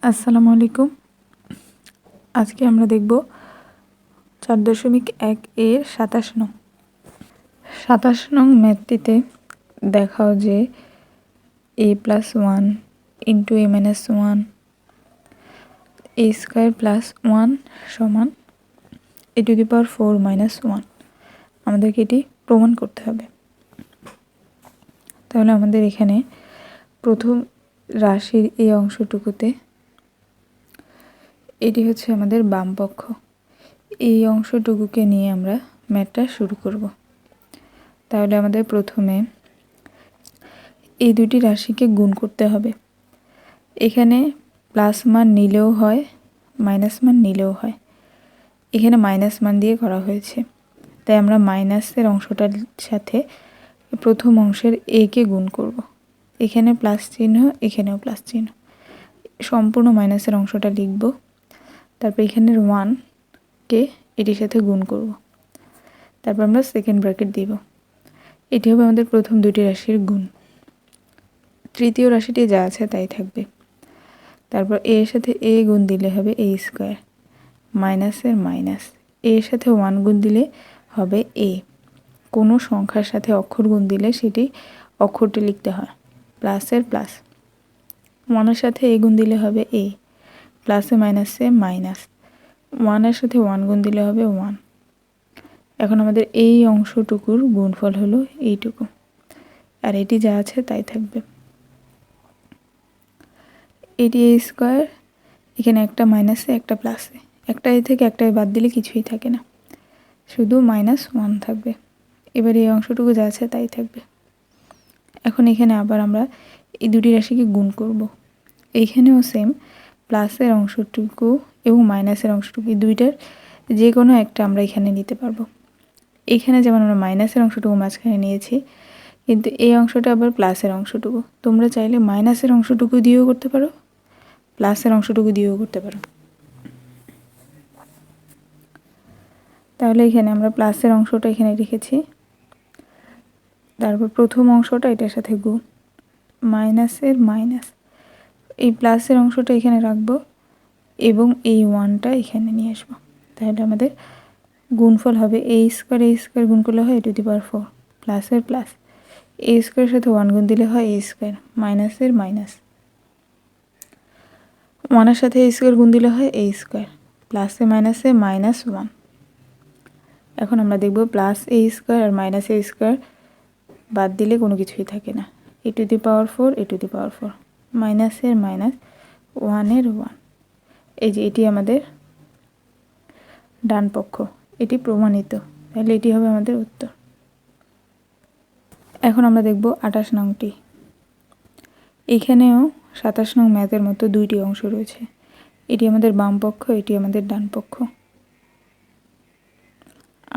আসসালামু আলাইকুম। আজকে আমরা দেখব 4.1 এর 27 নং। 27 নং ম্যাথটিতে দেখাও যে a+1 into a-1 a square plus 1 সমান a⁴ -1। আমাদেরকে এটি প্রমাণ করতে হবে। তাহলে আমাদের এখানে প্রথম রাশির এই অংশটুকুতে এটি হচ্ছে আমাদের বাম পক্ষ। এই অংশটুকুকে নিয়ে আমরা ম্যাথটা শুরু করব। তাহলে আমাদের প্রথমে এই দুটি রাশিকে গুণ করতে হবে। এখানে প্লাস মান নিলেও হয়, মাইনাস মান নিলেও হয়। এখানে মাইনাস মান দিয়ে করা হয়েছে, তাই আমরা মাইনাসের অংশটার সাথে প্রথম অংশের এ কে গুণ করব। এখানে প্লাস চিহ্ন, এখানেও প্লাস চিহ্ন, সম্পূর্ণ মাইনাসের অংশটা লিখব। তারপর এখানের 1কে এটির সাথে গুণ করব। তারপর আমরা সেকেন্ড ব্র্যাকেট দিব। এটি হবে আমাদের প্রথম দুটি রাশির গুণ। তৃতীয় রাশিটি যা আছে তাই থাকবে। তারপর এর সাথে এ গুণ দিলে হবে a স্কোয়ার, মাইনাসের মাইনাস, এর সাথে 1 গুণ দিলে হবে a। কোনো সংখ্যার সাথে অক্ষর গুণ দিলে সেটি অক্ষরটি লিখতে হয়, প্লাসের প্লাস। 1-এর সাথে a গুণ দিলে হবে a, প্লাসে মাইনাসে মাইনাস, 1-এর সাথে 1 গুণ দিলে হবে 1। এখন আমাদের এই অংশটুকুর গুণফল হলো এইটুকু, আর এটি যা আছে তাই থাকবে। এটি a স্কোয়ার, এখানে একটা মাইনাসে একটা প্লাসে, একটা এ থেকে একটা বাদ দিলে কিছুই থাকে না, শুধু -1 থাকবে। এবার এই অংশটুকু যা আছে তাই থাকবে। এখন এখানে আবার আমরা এই দুটি রাশিকে গুণ করব। এইখানেও সেম, প্লাসের অংশটুকু এবং মাইনাসের অংশটুকু, এই দুইটার যে কোনো একটা আমরা এখানে নিতে পারবো। এখানে যেমন আমরা মাইনাসের অংশটুকু মাঝখানে নিয়েছি, কিন্তু এই অংশটা আবার প্লাসের অংশটুকু। তোমরা চাইলে মাইনাসের অংশটুকু দিয়েও করতে পারো, প্লাসের অংশটুকু দিয়েও করতে পারো। তাহলে এখানে আমরা প্লাসের অংশটা এখানে রেখেছি। তারপর প্রথম অংশটা এটার সাথে গুণ, মাইনাসের মাইনাস, এই প্লাসের অংশটা এখানে রাখবো এবং এই 1টা এখানে নিয়ে আসবো। তাহলে আমাদের গুণফল হবে a স্কোয়ার গুণ করলে হয় a⁴ প্লাসের প্লাস, a স্কোয়ারের সাথে 1 গুণ দিলে হয় a স্কোয়ার, মাইনাসের মাইনাস, 1-এর সাথে a স্কোয়ার গুণ দিলে হয় a স্কোয়ার, প্লাসে মাইনাসে -1। এখন আমরা দেখব প্লাস a স্কোয়ার আর মাইনাস a স্কোয়ার বাদ দিলে কোনো কিছুই থাকে না, a⁴ মাইনাসের মাইনাস, 1-এর 1। এই যে এটি আমাদের ডান পক্ষ, এটি প্রমাণিত, তাহলে এটি হবে আমাদের উত্তর। এখন আমরা দেখব 28 নংটি। এখানেও 27 নং ম্যাথের মতো দুইটি অংশ রয়েছে। এটি আমাদের বাম পক্ষ, এটি আমাদের ডান পক্ষ।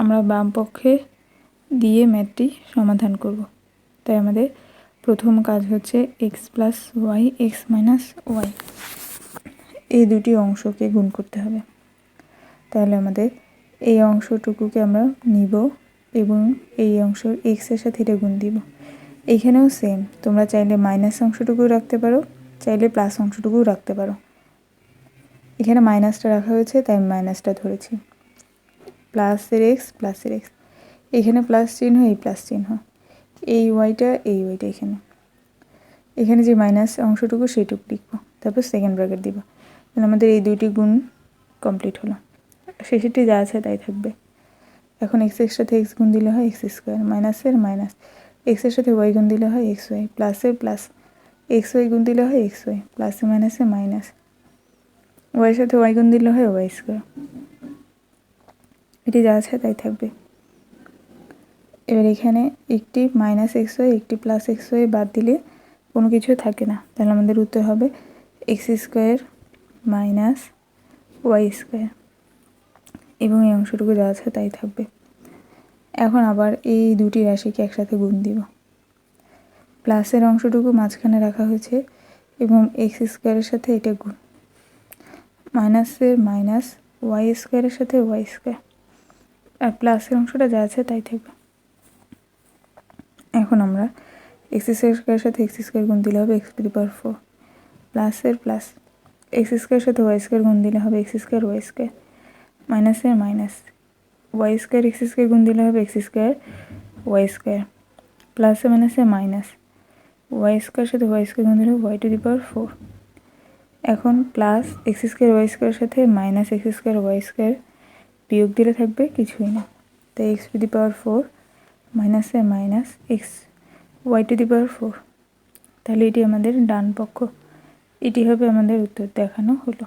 আমরা বাম পক্ষে দিয়ে ম্যাথটি সমাধান করব। তাই আমাদের প্রথম কাজ হচ্ছে x + y, x - y, এই দুটি অংশকে গুণ করতে হবে। তাহলে আমাদের এই অংশটুকুকে আমরা নিব এবং এই অংশ x এর সাথে এটা গুণ দিব। এইখানেও সেম, তোমরা চাইলে মাইনাস অংশটুকু রাখতে পারো, চাইলে প্লাস অংশটুকুও রাখতে পারো। এখানে মাইনাসটা রাখা হয়েছে তাই আমি মাইনাসটা ধরেছি, প্লাসের x, এখানে প্লাস চিহ্ন, এই প্লাস চিহ্ন, এই ওয়াইটা এখানে যে মাইনাস অংশটুকু সেটুকু লিখবো। তারপর সেকেন্ড ব্র্যাকেট দিব। তাহলে আমাদের এই দুইটি গুণ কমপ্লিট হলো, শেষেরটি যা আছে তাই থাকবে। এখন x এর সাথে x গুণ দিলে হয় x স্কোয়ার, মাইনাসের মাইনাস, x এর সাথে y গুণ দিলে হয় xy, প্লাসের প্লাস, xy গুণ দিলে হয় xy, প্লাসে মাইনাসে মাইনাস, y এর সাথে y গুণ দিলে হয় y স্কোয়ার। এটি যা আছে তাই থাকবে। এবার এখানে একটি -xy, একটি +xy বাদ দিলে কোনো কিছু থাকে না, তাহলে আমাদের উত্তর হবে x স্কোয়ার - y স্কোয়ার, এবং এই অংশটুকু যা আছে তাই থাকবে। এখন আবার এই দুটি রাশিকে একসাথে গুণ দিব। প্লাসের অংশটুকু মাঝখানে রাখা হয়েছে এবং x স্কোয়ারের সাথে এটা গুণ, মাইনাসের মাইনাস, y স্কোয়ারের সাথে y স্কোয়ার, আর প্লাসের অংশটা যা আছে তাই থাকবে। এখন আমরা x স্কোয়ারের সাথে x স্কোয়ার গুণ দিলে হবে x⁴, প্লাসের প্লাস, এক্স স্কোয়ার সাথে ওয়াই স্কোয়ার গুণ দিলে হবে এক্স স্কোয়ার ওয়াই স্কোয়ার, মাইনাসের minus, y square x square গুণ দিলে হবে এক্স স্কোয়ার ওয়াই স্কোয়ার, প্লাসে মাইনাসে মাইনাস, ওয়াই স্কোয়ার সাথে ওয়াই স্কোয়ার গুণ দিলে ওয়াই টু দি পাওয়ার 4। এখন প্লাস এক্স স্কোয়ার ওয়াই স্কোয়ারের সাথে minus x square y square বিয়োগ দিলে থাকবে কিছুই না, তাই এক্স টু দি পাওয়ার 4 মাইনাসে minus X Y to the power 4। তাহলে এটি আমাদের ডান পক্ষ, এটি হবে আমাদের উত্তর দেখানো হলো।